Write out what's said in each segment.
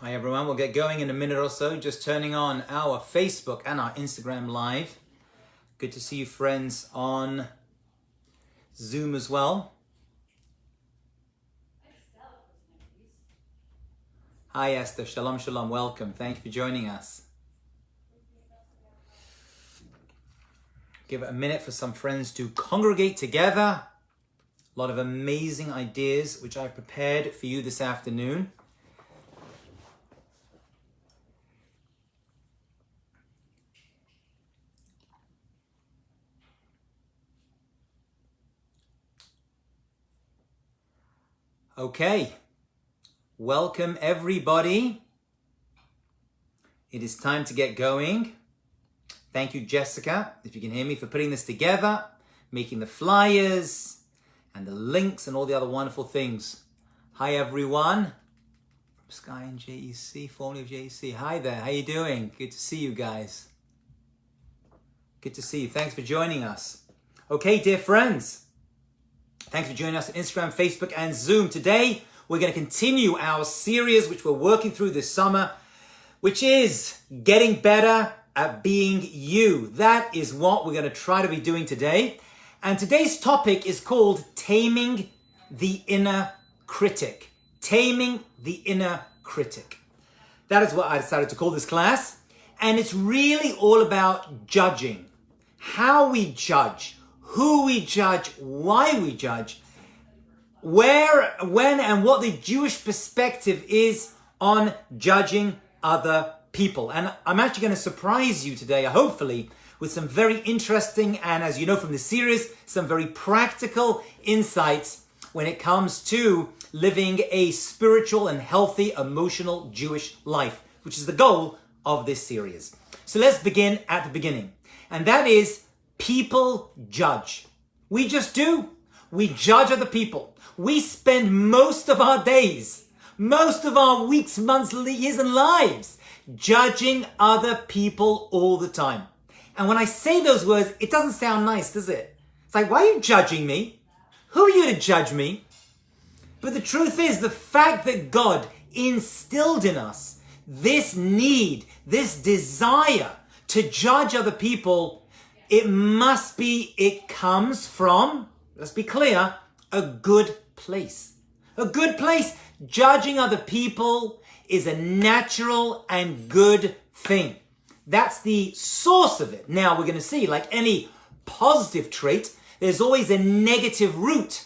Hi everyone, we'll get going in a minute or so, just turning on our Facebook and our Instagram live. Good to see you friends on Zoom as well. Hi Esther, shalom shalom, welcome. Thank you for joining us. Give it a minute for some friends to congregate together. A lot of amazing ideas which I've prepared for you this afternoon. Okay, welcome everybody. It is time to get going. Thank you, Jessica, if you can hear me, for putting this together, making the flyers and the links and all the other wonderful things. Hi everyone, from Sky and JEC, formerly of JEC. Hi there, how you doing? Good to see you guys. Good to see you. Thanks for joining us. Okay, dear friends. Thanks for joining us on Instagram, Facebook, and Zoom. Today, we're going to continue our series, which we're working through this summer, which is getting better at being you. That is what we're going to try to be doing today. And today's topic is called Taming the Inner Critic. Taming the Inner Critic. That is what I decided to call this class. And it's really all about judging. How we judge. Who we judge, why we judge, where, when, and what the Jewish perspective is on judging other people. And I'm actually going to surprise you today, hopefully, with some very interesting and, as you know from the series, some very practical insights when it comes to living a spiritual and healthy, emotional Jewish life, which is the goal of this series. So let's begin at the beginning. And that is, people judge. We just do. We judge other people. We spend most of our days, most of our weeks, months, years, and lives judging other people all the time. And when I say those words, it doesn't sound nice, does it? It's like, why are you judging me? Who are you to judge me? But the truth is, the fact that God instilled in us this need, this desire to judge other people, it comes from, let's be clear, a good place. A good place. Judging other people is a natural and good thing. That's the source of it. Now we're going to see, like any positive trait, there's always a negative root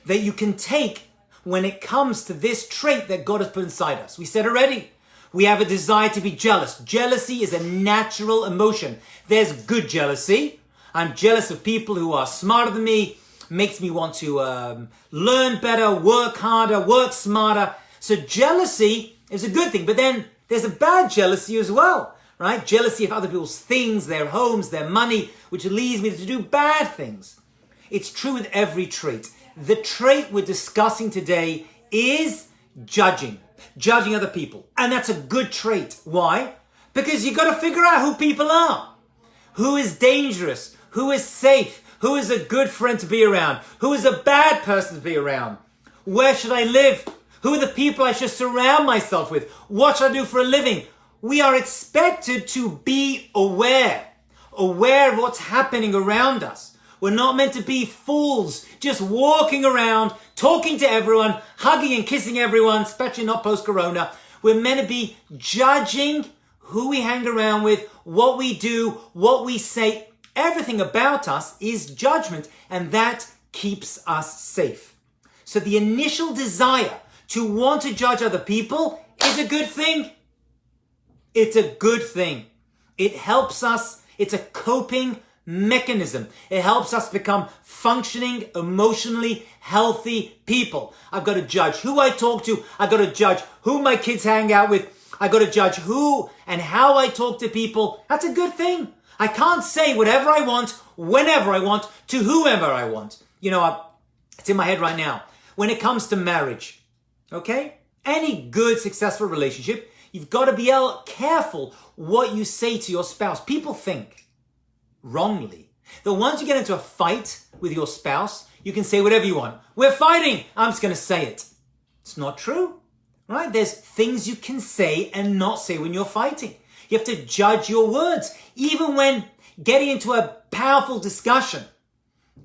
that you can take when it comes to this trait that God has put inside us. We said already, we have a desire to be jealous. Jealousy is a natural emotion. There's good jealousy. I'm jealous of people who are smarter than me, makes me want to learn better, work harder, work smarter. So jealousy is a good thing. But then there's a bad jealousy as well, right? Jealousy of other people's things, their homes, their money, which leads me to do bad things. It's true with every trait. The trait we're discussing today is judging. Judging other people. And that's a good trait. Why? Because you got to figure out who people are. Who is dangerous? Who is safe? Who is a good friend to be around? Who is a bad person to be around? Where should I live? Who are the people I should surround myself with? What should I do for a living? We are expected to be aware of what's happening around us. We're not meant to be fools, just walking around, talking to everyone, hugging and kissing everyone, especially not post-corona. We're meant to be judging who we hang around with, what we do, what we say. Everything about us is judgment, and that keeps us safe. So the initial desire to want to judge other people is a good thing. It's a good thing. It helps us. It's a coping mechanism. It helps us become functioning, emotionally healthy people. I've got to judge who I talk to. I've got to judge who my kids hang out with. I've got to judge who and how I talk to people. That's a good thing. I can't say whatever I want, whenever I want, to whoever I want. You know, it's in my head right now. When it comes to marriage, okay? Any good, successful relationship, you've got to be careful what you say to your spouse. People think wrongly that once you get into a fight with your spouse, you can say whatever you want. We're fighting. I'm just going to say it. It's not true. right? There's things you can say and not say when you're fighting. You have to judge your words. Even when getting into a powerful discussion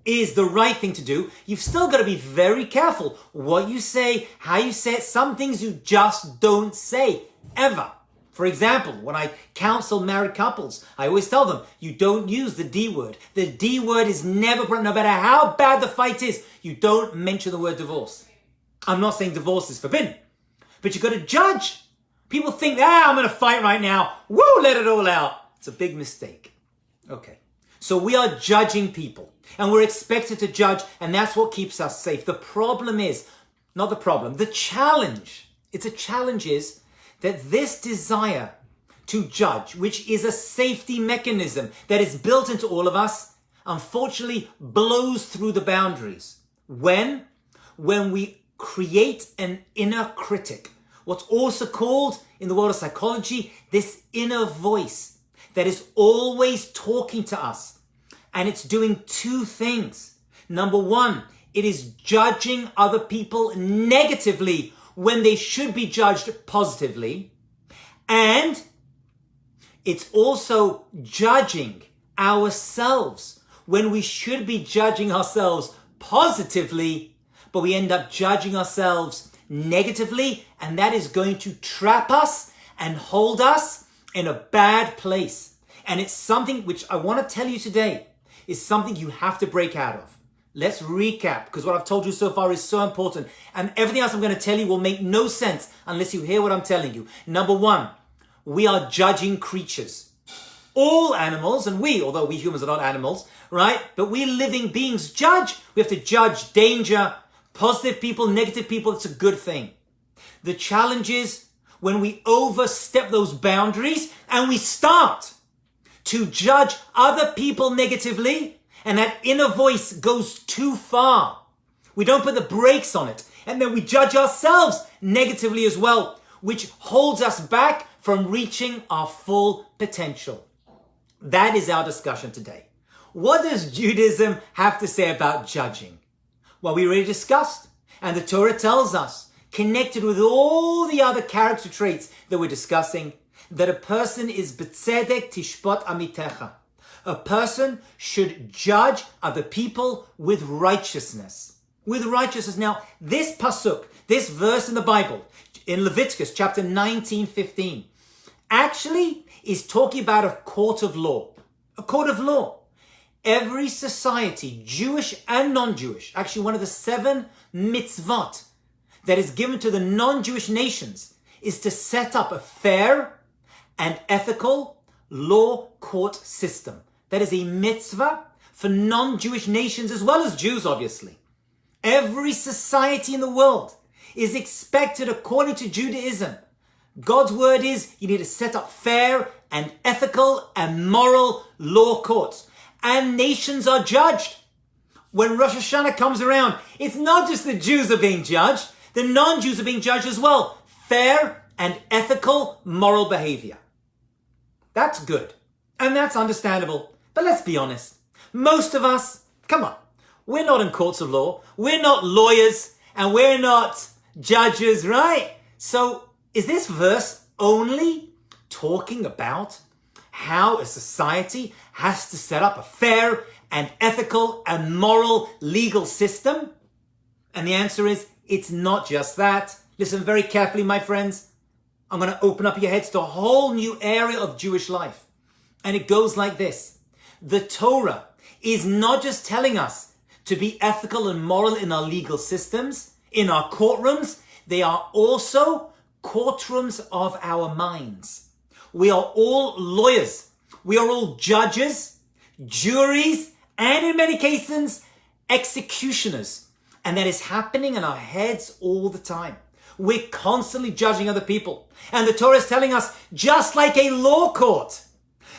is the right thing to do, you've still got to be very careful what you say, how you say it. Some things you just don't say, ever. For example, when I counsel married couples, I always tell them, you don't use the D word. The D word is never, no matter how bad the fight is, you don't mention the word divorce. I'm not saying divorce is forbidden, but you've got to judge. People think, I'm going to fight right now. Woo, let it all out. It's a big mistake. Okay. So we are judging people and we're expected to judge, and that's what keeps us safe. The problem is, not the problem, the challenge. It's a challenge is that this desire to judge, which is a safety mechanism that is built into all of us, unfortunately blows through the boundaries. When we create an inner critic, what's also called in the world of psychology, this inner voice that is always talking to us. And it's doing two things. Number one, it is judging other people negatively when they should be judged positively. And it's also judging ourselves when we should be judging ourselves positively, but we end up judging ourselves negatively, and that is going to trap us and hold us in a bad place. And it's something which I want to tell you today is something you have to break out of. Let's recap, because what I've told you so far is so important, and everything else I'm going to tell you will make no sense unless you hear what I'm telling you. Number one, we are judging creatures. All animals, and although we humans are not animals, right? But we living beings judge. We have to judge danger, positive people, negative people. It's a good thing. The challenge is when we overstep those boundaries and we start to judge other people negatively, and that inner voice goes too far. We don't put the brakes on it, and then we judge ourselves negatively as well, which holds us back from reaching our full potential. That is our discussion today. What does Judaism have to say about judging? Well, we already discussed, and the Torah tells us, connected with all the other character traits that we're discussing, that a person is b'tzedek tishpot amitecha. A person should judge other people with righteousness. With righteousness. Now, this pasuk, this verse in the Bible, in Leviticus chapter 19:15, actually is talking about a court of law. A court of law. Every society, Jewish and non-Jewish, actually one of the 7 mitzvot that is given to the non-Jewish nations is to set up a fair and ethical law court system. That is a mitzvah for non-Jewish nations as well as Jews, obviously. Every society in the world is expected, according to Judaism. God's word is you need to set up fair and ethical and moral law courts. And nations are judged. When Rosh Hashanah comes around, it's not just the Jews are being judged, the non-Jews are being judged as well. Fair and ethical moral behavior. That's good. And that's understandable. But let's be honest. Most of us, come on, we're not in courts of law. We're not lawyers and we're not judges, right? So is this verse only talking about how a society has to set up a fair and ethical and moral legal system? And the answer is, it's not just that. Listen very carefully, my friends. I'm going to open up your heads to a whole new area of Jewish life. And it goes like this. The Torah is not just telling us to be ethical and moral in our legal systems, in our courtrooms. They are also courtrooms of our minds. We are all lawyers. We are all judges, juries, and in many cases, executioners. And that is happening in our heads all the time. We're constantly judging other people. And the Torah is telling us, just like a law court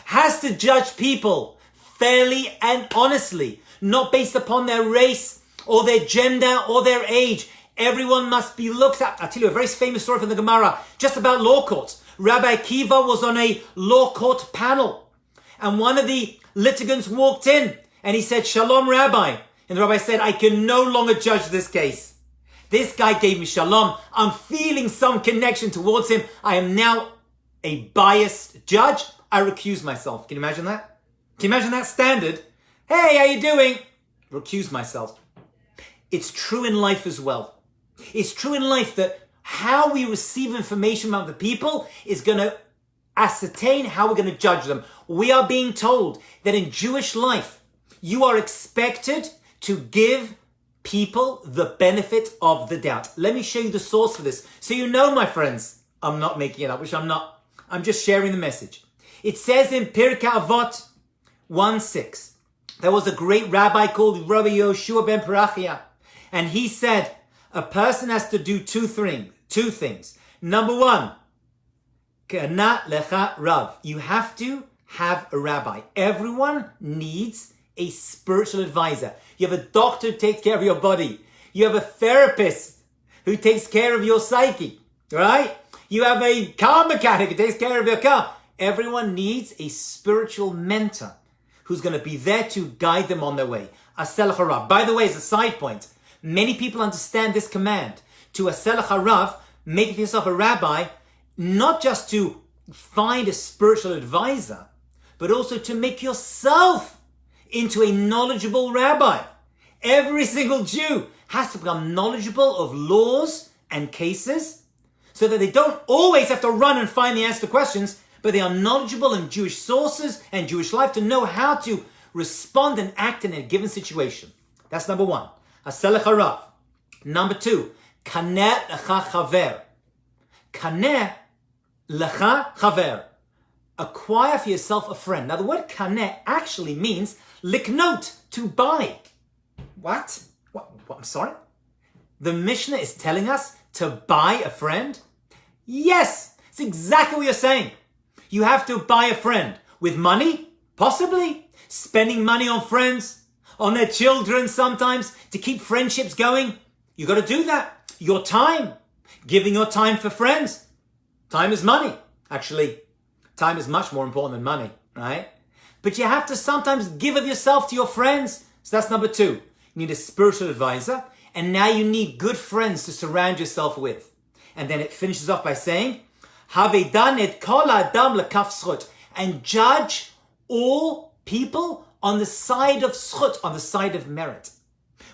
has to judge people fairly and honestly, not based upon their race or their gender or their age. Everyone must be looked at. I'll tell you a very famous story from the Gemara, just about law courts. Rabbi Akiva was on a law court panel, and one of the litigants walked in and he said, "Shalom, Rabbi." And the rabbi said, "I can no longer judge this case." This guy gave me shalom. I'm feeling some connection towards him. I am now a biased judge. I recuse myself. Can you imagine that? Can you imagine that standard? Hey, how you doing? Recuse myself. It's true in life as well. It's true in life that how we receive information about the people is going to ascertain how we're going to judge them. We are being told that in Jewish life, you are expected to give people the benefit of the doubt. Let me show you the source for this. So you know, my friends, I'm not making it up, which I'm not. I'm just sharing the message. It says in Pirkei Avot 1:6, there was a great rabbi called Rabbi Yoshua ben Parachia, and he said, a person has to do two things. Number one, Kana lecha rav. You have to have a rabbi. Everyone needs a spiritual advisor. You have a doctor who takes care of your body. You have a therapist who takes care of your psyche, right? You have a car mechanic who takes care of your car. Everyone needs a spiritual mentor who's going to be there to guide them on their way. Aseh lecha rav. By the way, as a side point, many people understand this command to aseh lecha rav, make yourself a rabbi, not just to find a spiritual advisor, but also to make yourself into a knowledgeable rabbi. Every single Jew has to become knowledgeable of laws and cases so that they don't always have to run and find the answer to questions, but they are knowledgeable in Jewish sources and Jewish life to know how to respond and act in a given situation. That's number one. Aseh lecha rav. Number two, kaneh lecha chaver. Kaneh lecha chaver. Acquire for yourself a friend. Now the word kaneh actually means liknot, to buy. What? I'm sorry? The Mishnah is telling us to buy a friend? Yes, it's exactly what you're saying. You have to buy a friend with money, possibly. Spending money on friends, on their children sometimes, to keep friendships going. You got to do that. Your time. Giving your time for friends. Time is money. Actually, time is much more important than money, right? But you have to sometimes give of yourself to your friends. So that's number two. You need a spiritual advisor. And now you need good friends to surround yourself with. And then it finishes off by saying, Havedan et kol adam lekaf zchut. And judge all people on the side of zchut, on the side of merit.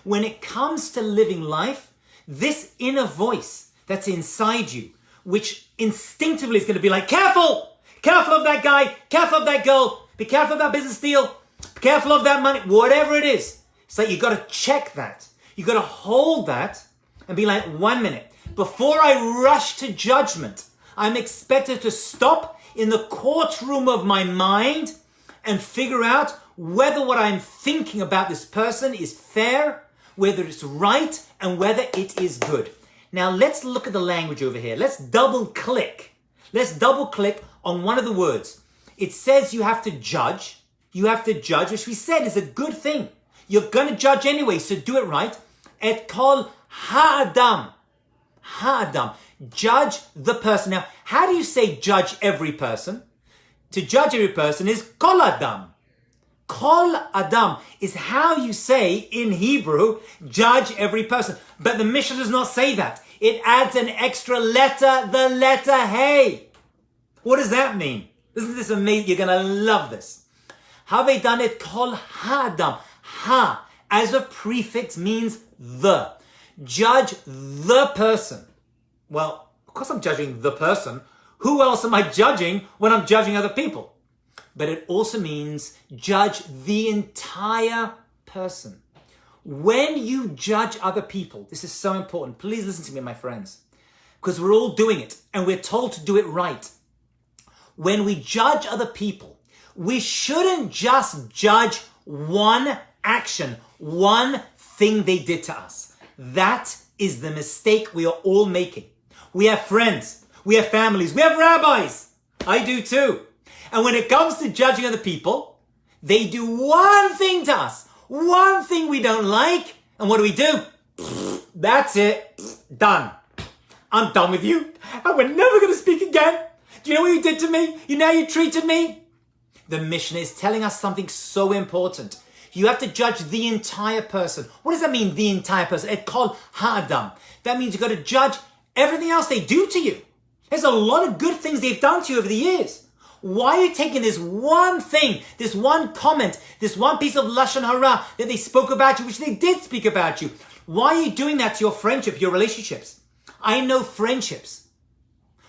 When it comes to living life, this inner voice that's inside you, which instinctively is going to be like, careful! Careful of that guy, careful of that girl, be careful of that business deal, be careful of that money, whatever it is. It's like you got to check that. You got to hold that and be like, 1 minute. Before I rush to judgment, I'm expected to stop in the courtroom of my mind and figure out whether what I'm thinking about this person is fair, whether it's right, and whether it is good. Now let's look at the language over here. Let's double click. Let's double click on one of the words. It says you have to judge. You have to judge, which we said is a good thing. You're going to judge anyway, so do it right. Et kol ha'adam. Ha'adam. Judge the person. Now, how do you say judge every person? To judge every person is kol adam. Kol adam is how you say in Hebrew, judge every person. But the Mishnah does not say that. It adds an extra letter, the letter hey. What does that mean? Isn't this amazing? You're going to love this. Have done it kol ha'adam. Ha, as a prefix, means the. Judge the person. Well, of course I'm judging the person. Who else am I judging when I'm judging other people? But it also means judge the entire person. When you judge other people, this is so important. Please listen to me, my friends, because we're all doing it and we're told to do it right. When we judge other people, we shouldn't just judge one action, one thing they did to us. That is the mistake we are all making. We have friends, we have families, we have rabbis. I do too. And when it comes to judging other people, they do one thing to us, one thing we don't like, and what do? That's it. Done. I'm done with you, and we're never going to speak again. Do you know what you did to me? You know how you treated me? The Mishnah is telling us something so important. You have to judge the entire person. What does that mean, the entire person? It's called ha'adam. That means you've got to judge everything else they do to you. There's a lot of good things they've done to you over the years. Why are you taking this one thing, this one comment, this one piece of lashon hara that they spoke about you, which they did speak about you? Why are you doing that to your friendship, your relationships? I know friendships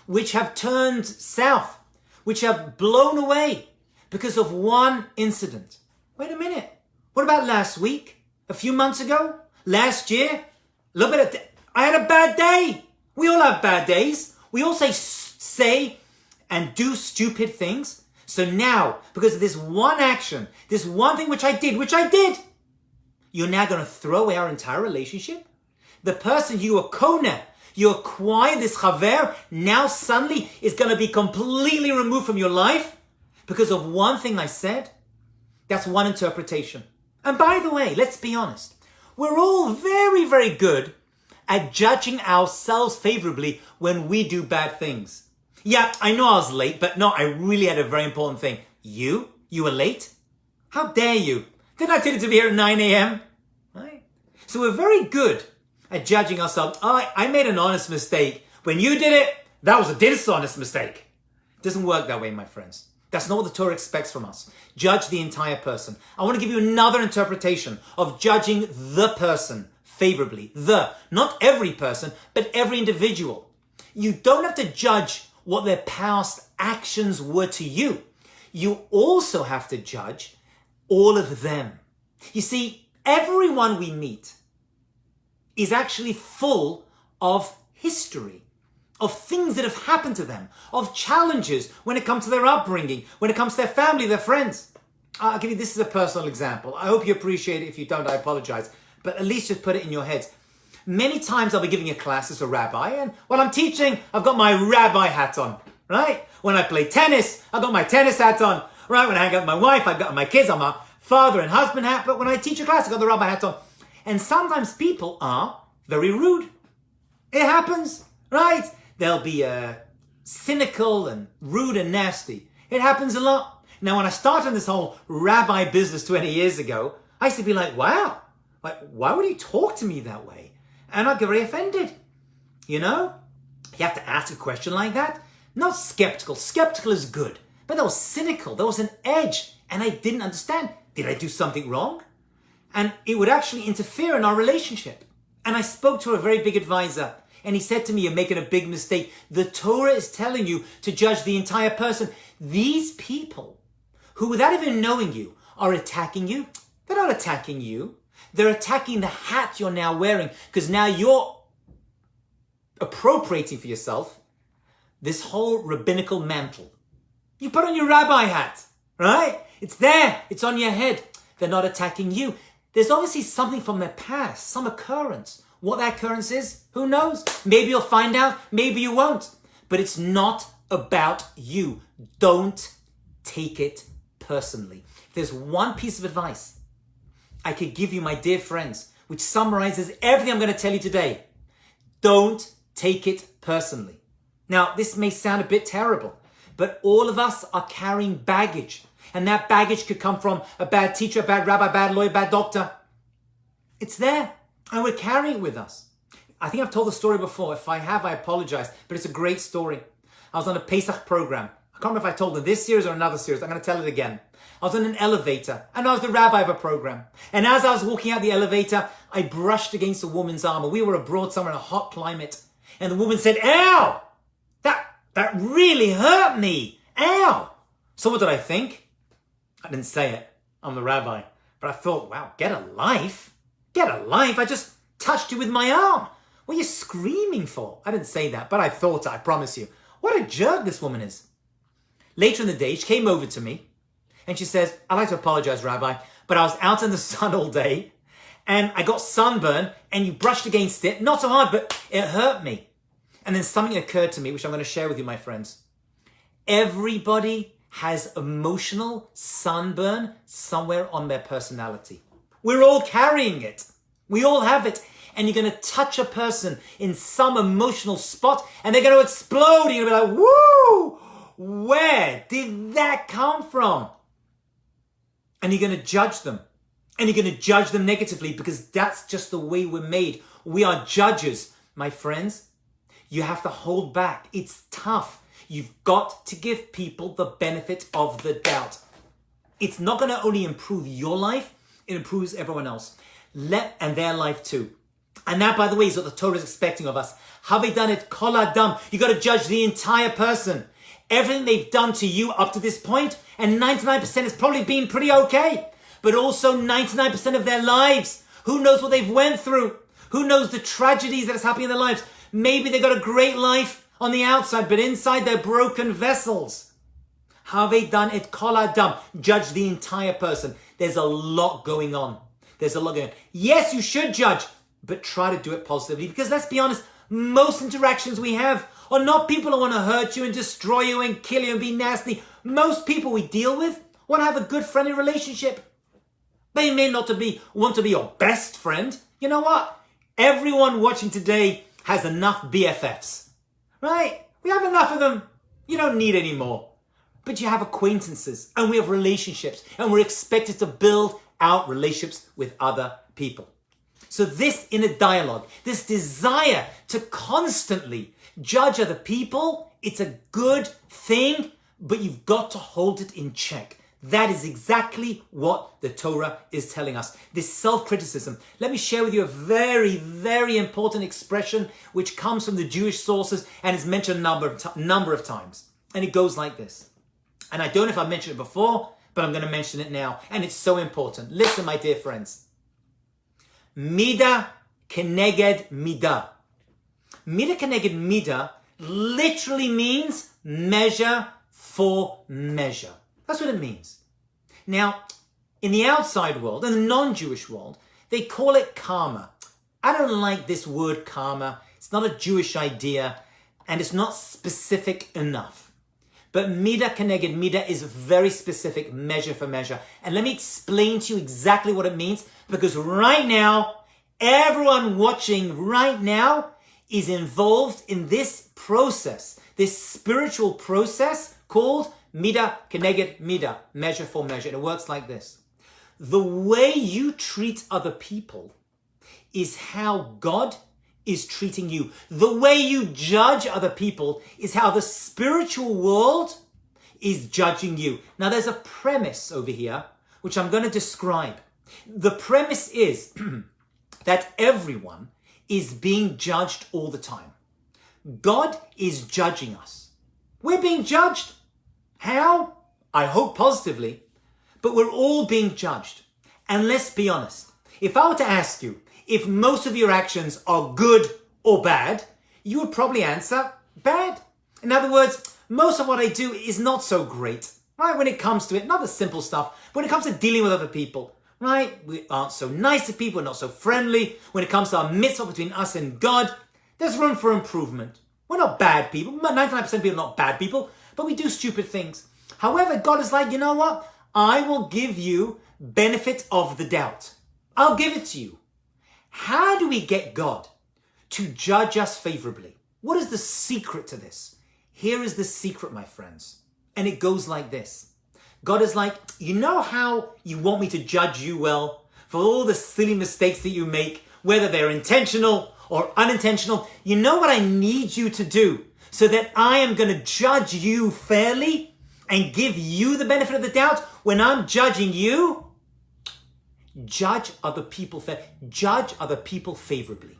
which have turned south, which have blown away because of one incident. Wait a minute. What about last week? A few months ago? Last year? A little bit of... I had a bad day. We all have bad days. We all say and do stupid things. So now, because of this one action, this one thing which I did, you're now going to throw away our entire relationship? The person you acquire this chaver, now suddenly is going to be completely removed from your life because of one thing I said? That's one interpretation. And by the way, let's be honest. We're all very, very good at judging ourselves favorably when we do bad things. Yeah, I know I was late, but no, I really had a very important thing. You were late? How dare you? Didn't I tell you to be here at 9 a.m.? Right? So we're very good at judging ourselves. Oh, I made an honest mistake. When you did it, that was a dishonest mistake. It doesn't work that way, my friends. That's not what the Torah expects from us. Judge the entire person. I want to give you another interpretation of judging the person favorably. Not every person, but every individual. You don't have to judge what their past actions were to you. You also have to judge all of them. You see, everyone we meet is actually full of history, of things that have happened to them, of challenges when it comes to their upbringing, when it comes to their family, their friends. I'll give you, this is a personal example. I hope you appreciate it. If you don't, I apologize. But at least just put it in your heads. Many times I'll be giving a class as a rabbi, and while I'm teaching, I've got my rabbi hat on, right? When I play tennis, I've got my tennis hat on, right? When I hang out with my wife, I've got my kids, I'm a father and husband hat, but when I teach a class, I've got the rabbi hat on. And sometimes people are very rude. It happens, right? They'll be cynical and rude and nasty. It happens a lot. Now, when I started this whole rabbi business 20 years ago, I used to be like, wow, like, why would you talk to me that way? And I'd get very offended. You know? You have to ask a question like that. Not skeptical. Skeptical is good. But that was cynical. There was an edge. And I didn't understand. Did I do something wrong? And it would actually interfere in our relationship. And I spoke to a very big advisor. And he said to me, you're making a big mistake. The Torah is telling you to judge the entire person. These people who, without even knowing you, are attacking you. They're not attacking you. They're attacking the hat you're now wearing, because now you're appropriating for yourself this whole rabbinical mantle. You put on your rabbi hat, right? It's there. It's on your head. They're not attacking you. There's obviously something from their past, some occurrence. What that occurrence is, who knows? Maybe you'll find out. Maybe you won't. But it's not about you. Don't take it personally. If there's one piece of advice I could give you, my dear friends, which summarizes everything I'm going to tell you today. Don't take it personally. Now, this may sound a bit terrible, but all of us are carrying baggage. And that baggage could come from a bad teacher, a bad rabbi, a bad lawyer, a bad doctor. It's there, and we're carrying it with us. I think I've told the story before. If I have, I apologize, but it's a great story. I was on a Pesach program. I can't remember if I told it this series or another series. I'm going to tell it again. I was in an elevator, and I was the rabbi of a program. And as I was walking out the elevator, I brushed against a woman's arm. We were abroad somewhere in a hot climate. And the woman said, ow! That really hurt me. Ow! So what did I think? I didn't say it. I'm the rabbi. But I thought, wow, get a life. Get a life. I just touched you with my arm. What are you screaming for? I didn't say that, but I thought it, I promise you. What a jerk this woman is. Later in the day, she came over to me. And she says, I'd like to apologize, Rabbi, but I was out in the sun all day and I got sunburn and you brushed against it. Not so hard, but it hurt me. And then something occurred to me, which I'm going to share with you, my friends. Everybody has emotional sunburn somewhere on their personality. We're all carrying it. We all have it. And you're going to touch a person in some emotional spot and they're going to explode. You're going to be like, woo! Where did that come from? And you're going to judge them. and you're going to judge them negatively because that's just the way we're made. We are judges, my friends. You have to hold back. It's tough. You've got to give people the benefit of the doubt. It's not going to only improve your life, it improves everyone else. And their life too. And that, by the way, is what the Torah is expecting of us. Have done it? Kol adam. You got to judge the entire person. Everything they've done to you up to this point, and 99% has probably been pretty okay. But also 99% of their lives. Who knows what they've went through? Who knows the tragedies that is happening in their lives? Maybe they got a great life on the outside, but inside they're broken vessels. Have done it? Kol adam. Judge the entire person. There's a lot going on. There's a lot going on. Yes, you should judge, but try to do it positively. Because let's be honest, most interactions we have are not people who want to hurt you and destroy you and kill you and be nasty. Most people we deal with want to have a good friendly relationship. They may not want to be your best friend. You know what? Everyone watching today has enough BFFs, right? We have enough of them. You don't need any more. But you have acquaintances and we have relationships and we're expected to build out relationships with other people. So this inner dialogue, this desire to constantly judge other people, it's a good thing, but you've got to hold it in check. That is exactly what the Torah is telling us. This self-criticism. Let me share with you a very, very important expression which comes from the Jewish sources and is mentioned a number of times. And it goes like this. And I don't know if I've mentioned it before, but I'm going to mention it now. And it's so important. Listen, my dear friends. Mida keneged mida. Mida keneged mida literally means measure for measure. That's what it means. Now, in the outside world, in the non-Jewish world, they call it karma. I don't like this word karma. It's not a Jewish idea, and it's not specific enough. But mida keneged mida is very specific, measure for measure. And let me explain to you exactly what it means, because right now, everyone watching right now is involved in this process, this spiritual process called mida keneged mida, measure for measure. And it works like this. The way you treat other people is how God is treating you. The way you judge other people is how the spiritual world is judging you. Now there's a premise over here, which I'm going to describe. The premise is that everyone is being judged all the time. God is judging us. We're being judged. How? I hope positively, but we're all being judged. And let's be honest. If I were to ask you if most of your actions are good or bad, you would probably answer bad. In other words, most of what I do is not so great, right? When it comes to it, not the simple stuff, but when it comes to dealing with other people, right? We aren't so nice to people, we're not so friendly. When it comes to our mitzvah between us and God, there's room for improvement. We're not bad people. 99% of people are not bad people, but we do stupid things. However, God is like, you know what? I will give you benefit of the doubt. I'll give it to you. How do we get God to judge us favorably? What is the secret to this? Here is the secret, my friends. And it goes like this. God is like, you know how you want me to judge you well for all the silly mistakes that you make, whether they're intentional or unintentional? You know what I need you to do so that I am going to judge you fairly and give you the benefit of the doubt when I'm judging you? Judge other people judge other people favorably.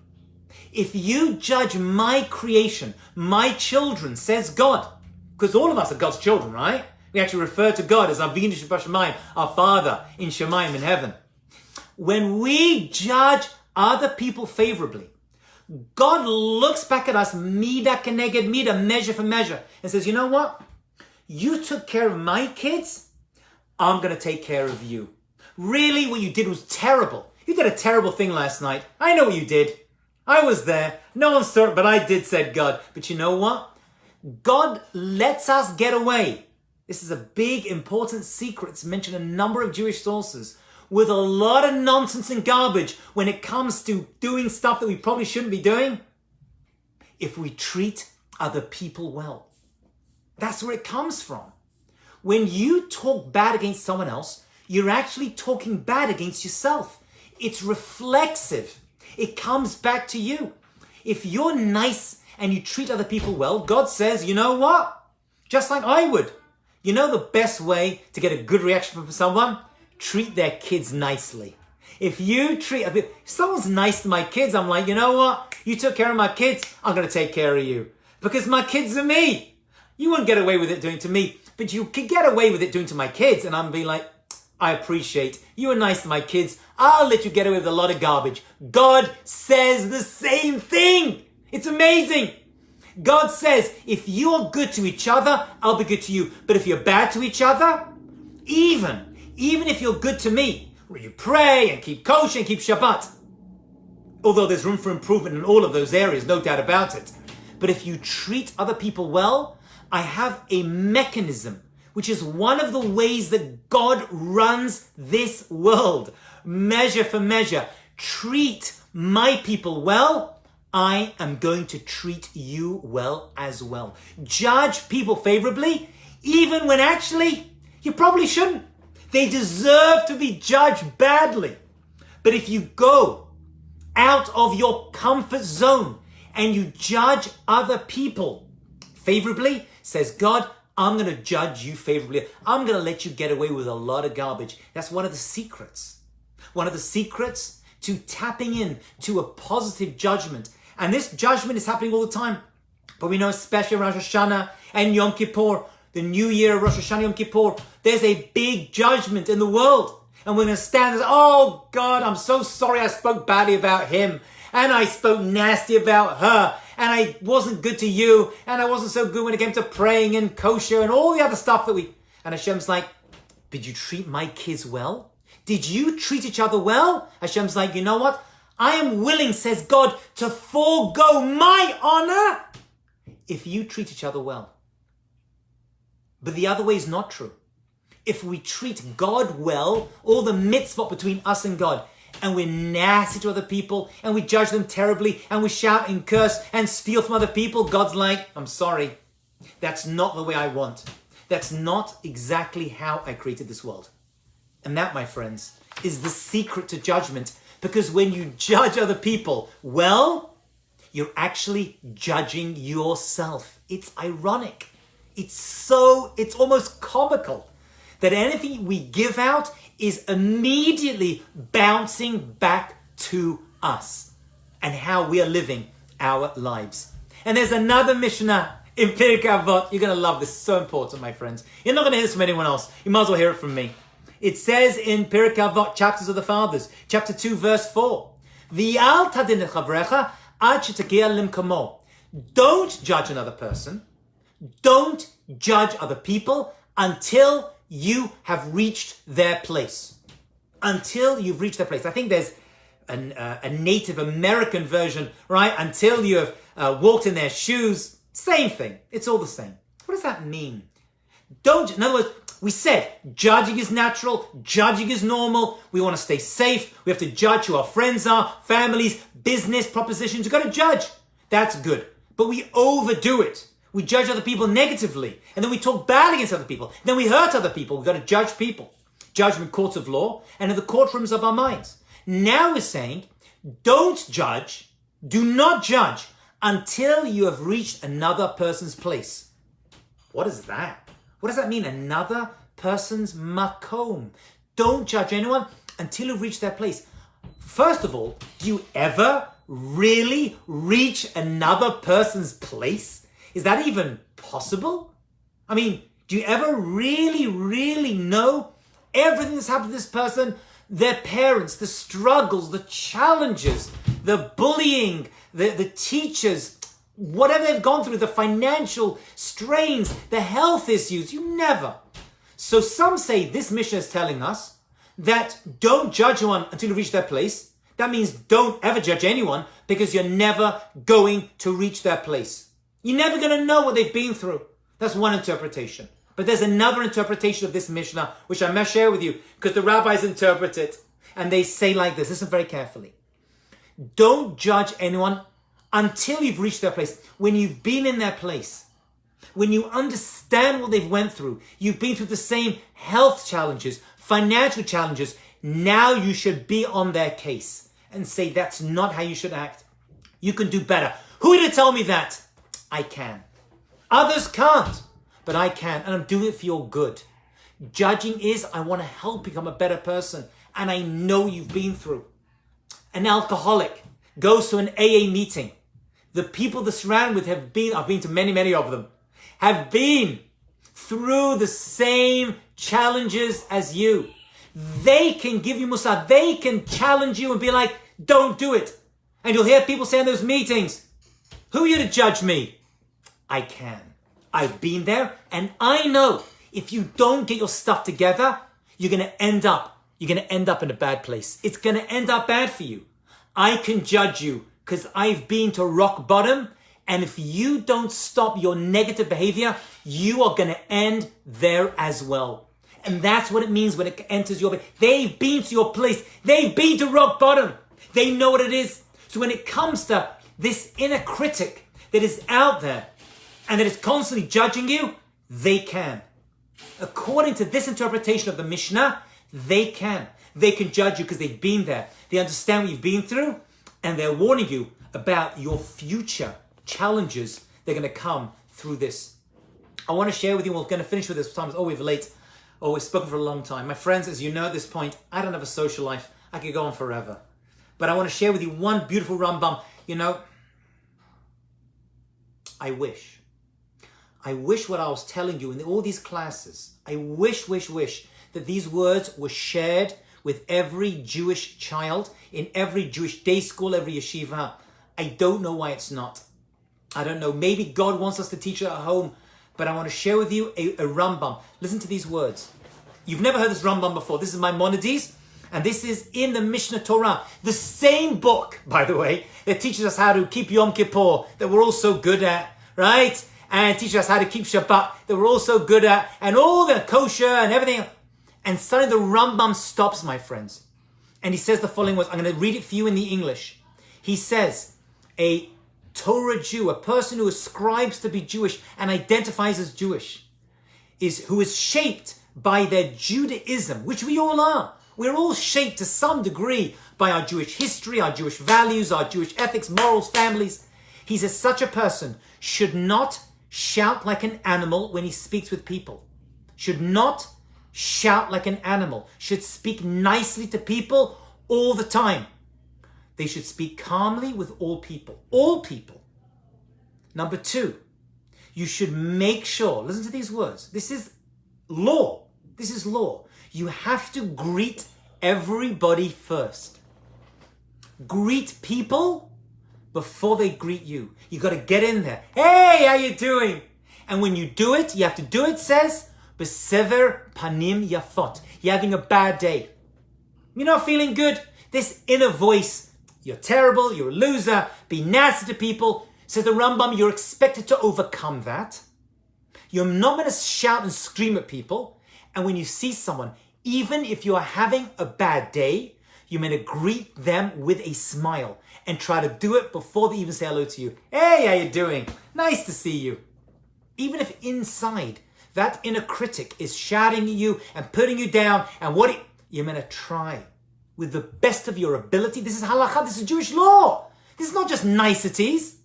If you judge my creation, my children, says God, because all of us are God's children, right? We actually refer to God as Avinu Shebashamayim, our Father in Shemayim in heaven. When we judge other people favorably, God looks back at us, mida keneged mida, measure for measure, and says, you know what? You took care of my kids, I'm going to take care of you. Really, what you did was terrible. You did a terrible thing last night. I know what you did. I was there. No one saw it, but I did, said God. But you know what? God lets us get away. This is a big, important secret. It's mentioned in a number of Jewish sources with a lot of nonsense and garbage when it comes to doing stuff that we probably shouldn't be doing. If we treat other people well. That's where it comes from. When you talk bad against someone else, you're actually talking bad against yourself. It's reflexive. It comes back to you. If you're nice and you treat other people well, God says, you know what? Just like I would. You know the best way to get a good reaction from someone? Treat their kids nicely. If someone's nice to my kids, I'm like, you know what? You took care of my kids, I'm going to take care of you. Because my kids are me. You won't get away with it doing to me, but you could get away with it doing to my kids. And I'm being like, I appreciate you were nice to my kids. I'll let you get away with a lot of garbage. God says the same thing. It's amazing. God says, if you're good to each other, I'll be good to you. But if you're bad to each other, even if you're good to me, you pray and keep kosher and keep Shabbat. Although there's room for improvement in all of those areas, no doubt about it. But if you treat other people well, I have a mechanism, which is one of the ways that God runs this world. Measure for measure. Treat my people well, I am going to treat you well as well. Judge people favorably, even when actually you probably shouldn't. They deserve to be judged badly. But if you go out of your comfort zone and you judge other people favorably, says God, I'm going to judge you favorably. I'm going to let you get away with a lot of garbage. That's one of the secrets. One of the secrets to tapping in to a positive judgment. And this judgment is happening all the time. But we know especially Rosh Hashanah and Yom Kippur, the new year of Rosh Hashanah, Yom Kippur, there's a big judgment in the world. And we're going to stand and say, oh God, I'm so sorry I spoke badly about him. And I spoke nasty about her. And I wasn't good to you. And I wasn't so good when it came to praying and kosher and all the other stuff that we... And Hashem's like, did you treat my kids well? Did you treat each other well? Hashem's like, you know what? I am willing, says God, to forego my honor if you treat each other well. But the other way is not true. If we treat God well, all the mitzvot between us and God, and we're nasty to other people, and we judge them terribly, and we shout and curse and steal from other people, God's like, I'm sorry. That's not the way I want. That's not exactly how I created this world. And that, my friends, is the secret to judgment. Because when you judge other people well, you're actually judging yourself. It's ironic. It's almost comical that anything we give out is immediately bouncing back to us and how we are living our lives. And there's another Mishnah in Pirkei Avot. You're going to love this. It's so important, my friends. You're not going to hear this from anyone else. You might as well hear it from me. It says in Pirkei Avot, Chapters of the Fathers, chapter 2, verse 4, V'al tadin et chavrecha ad shetagia limkamo. Don't judge another person. Don't judge other people until you have reached their place. Until you've reached their place. I think there's a Native American version, right? Until you have walked in their shoes. Same thing. It's all the same. What does that mean? In other words, we said judging is natural, judging is normal. We want to stay safe. We have to judge who our friends are, families, business propositions. You've got to judge. That's good. But we overdo it. We judge other people negatively. And then we talk bad against other people. Then we hurt other people. We've got to judge people. Judge them in courts of law and in the courtrooms of our minds. Now we're saying, don't judge, do not judge until you have reached another person's place. What is that? What does that mean? Another person's makom. Don't judge anyone until you've reached their place. First of all, do you ever really reach another person's place? Is that even possible? I mean, do you ever really know everything that's happened to this person? Their parents, the struggles, the challenges, the bullying, the teachers, whatever they've gone through, the financial strains, the health issues, you never. So some say this mission is telling us that don't judge anyone until you reach their place. That means don't ever judge anyone because you're never going to reach their place. You're never going to know what they've been through. That's one interpretation. But there's another interpretation of this Mishnah, which I must share with you because the rabbis interpret it. And they say like this, listen very carefully. Don't judge anyone until you've reached their place. When you've been in their place, when you understand what they've went through, you've been through the same health challenges, financial challenges, now you should be on their case and say, that's not how you should act. You can do better. Who did tell me that? I can. Others can't, but I can, and I'm doing it for your good. Judging is, I want to help become a better person, and I know you've been through. An alcoholic goes to an AA meeting. The people that surround with I've been to many of them, have been through the same challenges as you. They can give you mussar. They can challenge you and be like, don't do it. And you'll hear people say in those meetings, who are you to judge me? I can. I've been there, and I know if you don't get your stuff together, you're going to end up in a bad place. It's going to end up bad for you. I can judge you because I've been to rock bottom, and if you don't stop your negative behavior, you are going to end there as well. And that's what it means when it enters your bed. They've been to your place. They've been to rock bottom. They know what it is. So when it comes to this inner critic that is out there and that is constantly judging you, they can. According to this interpretation of the Mishnah, they can. They can judge you because they've been there. They understand what you've been through, and they're warning you about your future challenges that are going to come through this. I want to share with you, we're going to finish with this time. We're late. We've spoken for a long time. My friends, as you know at this point, I don't have a social life. I could go on forever. But I want to share with you one beautiful Rambam. You know, I wish what I was telling you in all these classes, I wish that these words were shared with every Jewish child in every Jewish day school, every yeshiva. I don't know why it's not. I don't know. Maybe God wants us to teach it at home, but I want to share with you a Rambam. Listen to these words. You've never heard this Rambam before. This is Maimonides, and this is in the Mishnah Torah. The same book, by the way, that teaches us how to keep Yom Kippur, that we're all so good at, right? And teaches us how to keep Shabbat, that we're all so good at, and all the kosher and everything. And suddenly the Rambam stops, my friends. And he says the following words. I'm going to read it for you in the English. He says, a Torah Jew, a person who ascribes to be Jewish and identifies as Jewish, who is shaped by their Judaism, which we all are. We're all shaped to some degree by our Jewish history, our Jewish values, our Jewish ethics, morals, families. He says such a person should not shout like an animal when he speaks with people. Should not shout like an animal. Should speak nicely to people all the time. They should speak calmly with all people. All people. Number 2, you should make sure, listen to these words. This is law. This is law. You have to greet everybody first. Greet people before they greet you. You got to get in there. Hey, how you doing? And when you do it, you have to do it, says, Besever panim yafot. You're having a bad day. You're not feeling good. This inner voice, you're terrible, you're a loser, be nasty to people. Says the Rambam, you're expected to overcome that. You're not going to shout and scream at people. And when you see someone, even if you are having a bad day, you're meant to greet them with a smile and try to do it before they even say hello to you. Hey, how you doing? Nice to see you. Even if inside that inner critic is shouting at you and putting you down, and you're meant to try with the best of your ability. This is halakha, this is Jewish law. This is not just niceties.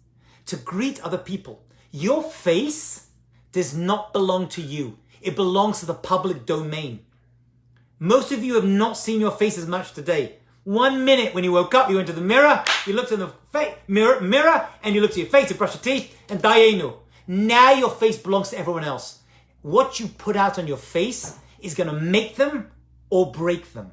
To greet other people. Your face does not belong to you. It belongs to the public domain. Most of you have not seen your faces much today. 1 minute when you woke up, you went to the mirror, you looked in the mirror, and you looked at your face, you brushed your teeth, and dayenu. Now your face belongs to everyone else. What you put out on your face is going to make them or break them.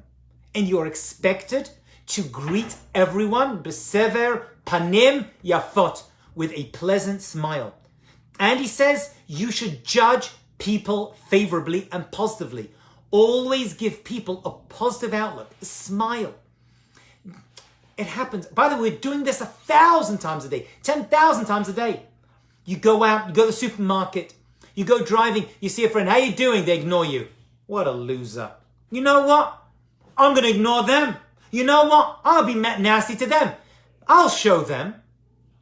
And you are expected to greet everyone, besever panim yafot, with a pleasant smile. And he says you should judge people favorably and positively. Always give people a positive outlook, a smile. It happens. By the way, we're doing this 1,000 times a day, 10,000 times a day. You go out, you go to the supermarket, you go driving, you see a friend, how you doing? They ignore you. What a loser. You know what? I'm going to ignore them. You know what? I'll be nasty to them. I'll show them.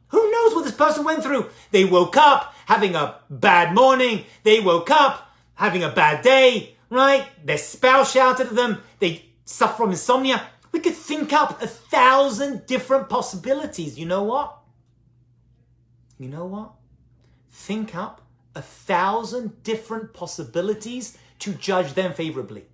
Who knows what this person went through? They woke up having a bad morning. They woke up having a bad day. right? Their spouse shouted at them. They suffer from insomnia. We could think up 1,000 different possibilities. You know what? You know what? Think up 1,000 different possibilities to judge them favorably.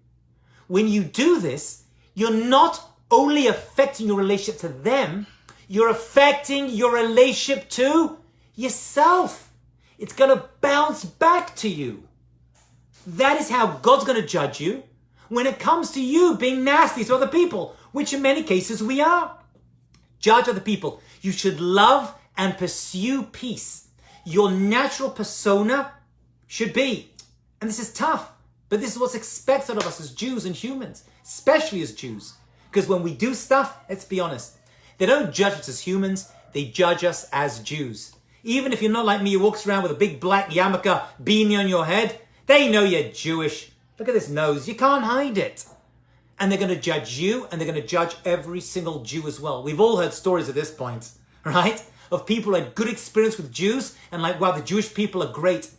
When you do this, you're not only affecting your relationship to them, you're affecting your relationship to yourself. It's going to bounce back to you. That is how God's going to judge you when it comes to you being nasty to other people, which in many cases we are. Judge other people. You should love and pursue peace. Your natural persona should be, and this is tough, but this is what's expected of us as Jews and humans, especially as Jews. Because when we do stuff, let's be honest, they don't judge us as humans, they judge us as Jews. Even if you're not like me, who walks around with a big black yarmulke beanie on your head, they know you're Jewish. Look at this nose, you can't hide it. And they're going to judge you, and they're going to judge every single Jew as well. We've all heard stories at this point, right? Of people who had good experience with Jews, and like, wow, the Jewish people are great.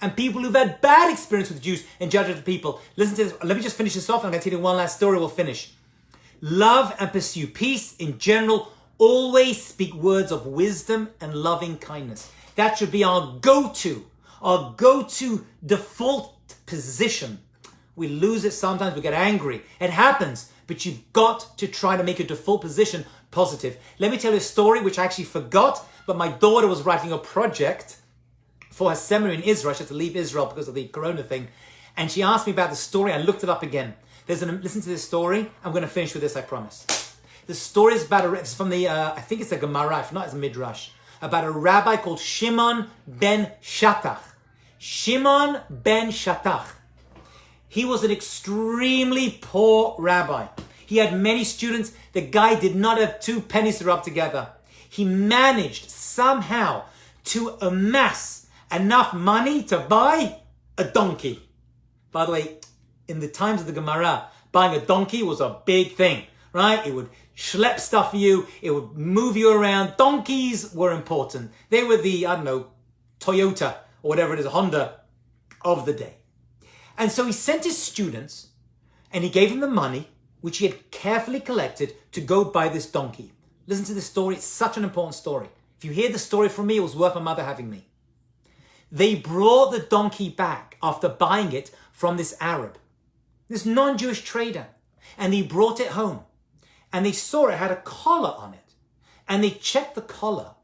And people who've had bad experience with Jews and judge other people. Listen to this. Let me just finish this off. I'm going to tell you one last story. We'll finish. Love and pursue peace in general. Always speak words of wisdom and loving kindness. That should be our go-to default position. We lose it sometimes. We get angry. It happens. But you've got to try to make your default position positive. Let me tell you a story which I actually forgot, but my daughter was writing a project for her seminary in Israel. She had to leave Israel because of the corona thing. And she asked me about the story. I looked it up again. Listen to this story. I'm going to finish with this, I promise. The story is about it's from the, I think it's a Gemara, if not it's a Midrash, about a rabbi called Shimon ben Shattach. Shimon ben Shattach. He was an extremely poor rabbi. He had many students. The guy did not have 2 pennies to rub together. He managed somehow to amass enough money to buy a donkey. By the way, in the times of the Gemara, buying a donkey was a big thing, right? It would schlep stuff for you. It would move you around. Donkeys were important. They were the, Toyota or whatever it is, Honda of the day. And so he sent his students and he gave them the money, which he had carefully collected, to go buy this donkey. Listen to this story. It's such an important story. If you hear the story from me, it was worth my mother having me. They brought the donkey back after buying it from this Arab, this non-Jewish trader. And he brought it home. And they saw it had a collar on it. And they checked the collar.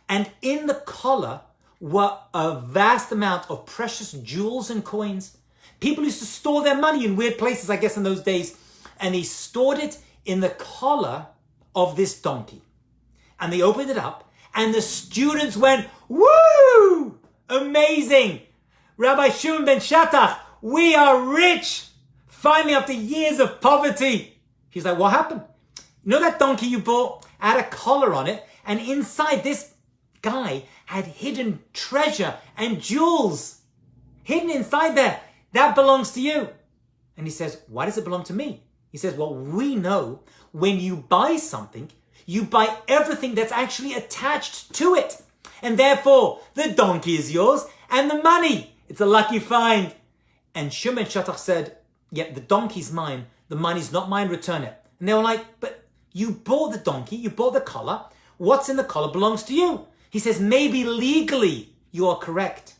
And in the collar were a vast amount of precious jewels and coins. People used to store their money in weird places, I guess, in those days. And they stored it in the collar of this donkey. And they opened it up. And the students went, woo! Amazing! Rabbi Shimon ben Shattach, we are rich! Finally, after years of poverty. He's like, what happened? You know that donkey you bought? Had a collar on it. And inside, this guy had hidden treasure and jewels. Hidden inside there. That belongs to you. And he says, why does it belong to me? He says, well, we know when you buy something, you buy everything that's actually attached to it. And therefore, the donkey is yours and the money. It's a lucky find. And Shimon Shattach said, yep, the donkey's mine. The money's not mine. Return it. And they were like, but you bought the donkey. You bought the collar. What's in the collar belongs to you. He says, maybe legally you are correct.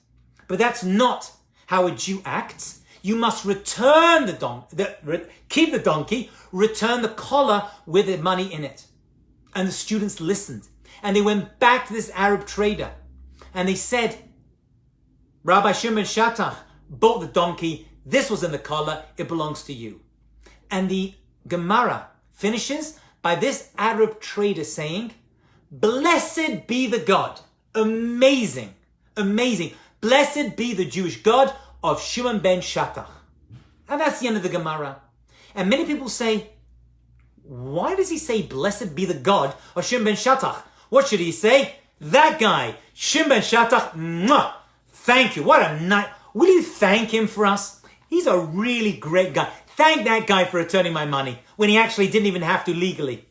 But that's not how a Jew acts. You must return the donkey, keep the donkey, return the collar with the money in it. And the students listened. And they went back to this Arab trader. And they said, Rabbi Shimon Shattach bought the donkey. This was in the collar. It belongs to you. And the Gemara finishes by this Arab trader saying, blessed be the God. Amazing. Amazing. Blessed be the Jewish God of Shimon ben Shattach. And that's the end of the Gemara. And many people say, why does he say, blessed be the God of Shimon ben Shattach? What should he say? That guy, Shimon ben Shattach, mwah, thank you. What a night. Will you thank him for us? He's a really great guy. Thank that guy for returning my money when he actually didn't even have to legally.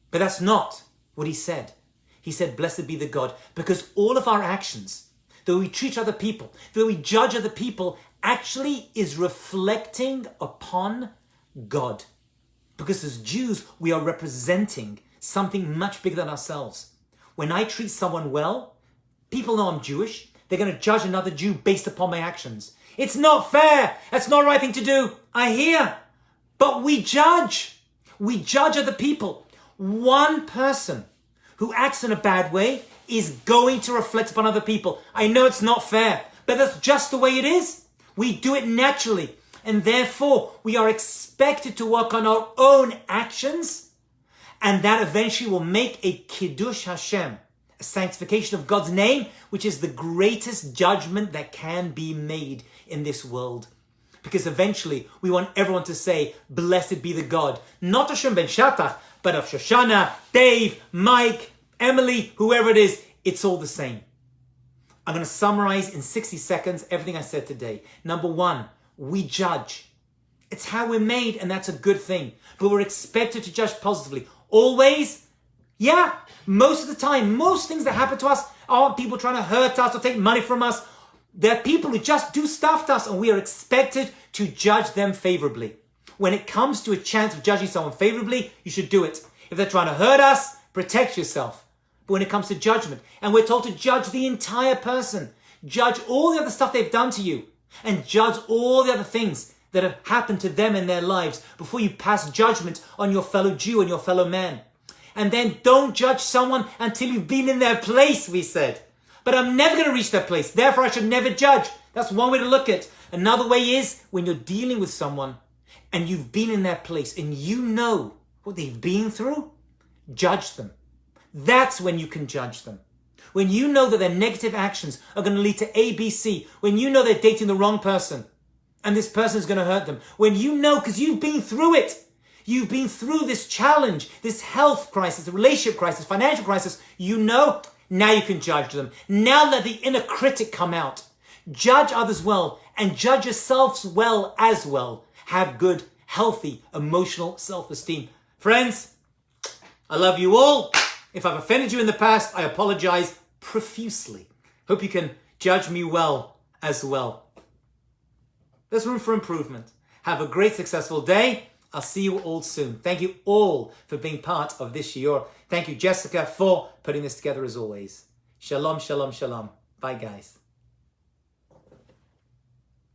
But that's not what he said. He said, blessed be the God, because all of our actions, the way we treat other people, the way we judge other people, actually is reflecting upon God. Because as Jews, we are representing something much bigger than ourselves. When I treat someone well, people know I'm Jewish. They're going to judge another Jew based upon my actions. It's not fair. That's not the right thing to do. I hear. But we judge. We judge other people. One person who acts in a bad way is going to reflect upon other people. I know it's not fair, but that's just the way it is. We do it naturally. And therefore, we are expected to work on our own actions. And that eventually will make a Kiddush Hashem, a sanctification of God's name, which is the greatest judgment that can be made in this world. Because eventually, we want everyone to say, blessed be the God, not of Shem ben Shattach, but of Shoshana, Dave, Mike, Emily, whoever it is, it's all the same. I'm going to summarize in 60 seconds everything I said today. Number one, we judge. It's how we're made, and that's a good thing. But we're expected to judge positively. Always? Yeah, most of the time. Most things that happen to us aren't people trying to hurt us or take money from us. They're people who just do stuff to us, and we are expected to judge them favorably. When it comes to a chance of judging someone favorably, you should do it. If they're trying to hurt us, protect yourself. But when it comes to judgment, and we're told to judge the entire person, judge all the other stuff they've done to you, and judge all the other things that have happened to them in their lives before you pass judgment on your fellow Jew and your fellow man. And then don't judge someone until you've been in their place, we said. But I'm never going to reach that place. Therefore, I should never judge. That's one way to look at it. Another way is when you're dealing with someone and you've been in their place and you know what they've been through, judge them. That's when you can judge them. When you know that their negative actions are going to lead to A, B, C. When you know they're dating the wrong person and this person is going to hurt them. When you know, because you've been through it. You've been through this challenge, this health crisis, the relationship crisis, financial crisis. You know, now you can judge them. Now let the inner critic come out. Judge others well and judge yourselves well as well. Have good, healthy, emotional self-esteem. Friends, I love you all. If I've offended you in the past, I apologize profusely. Hope you can judge me well as well. There's room for improvement. Have a great, successful day. I'll see you all soon. Thank you all for being part of this shiur. Thank you, Jessica, for putting this together as always. Shalom, shalom, shalom. Bye, guys.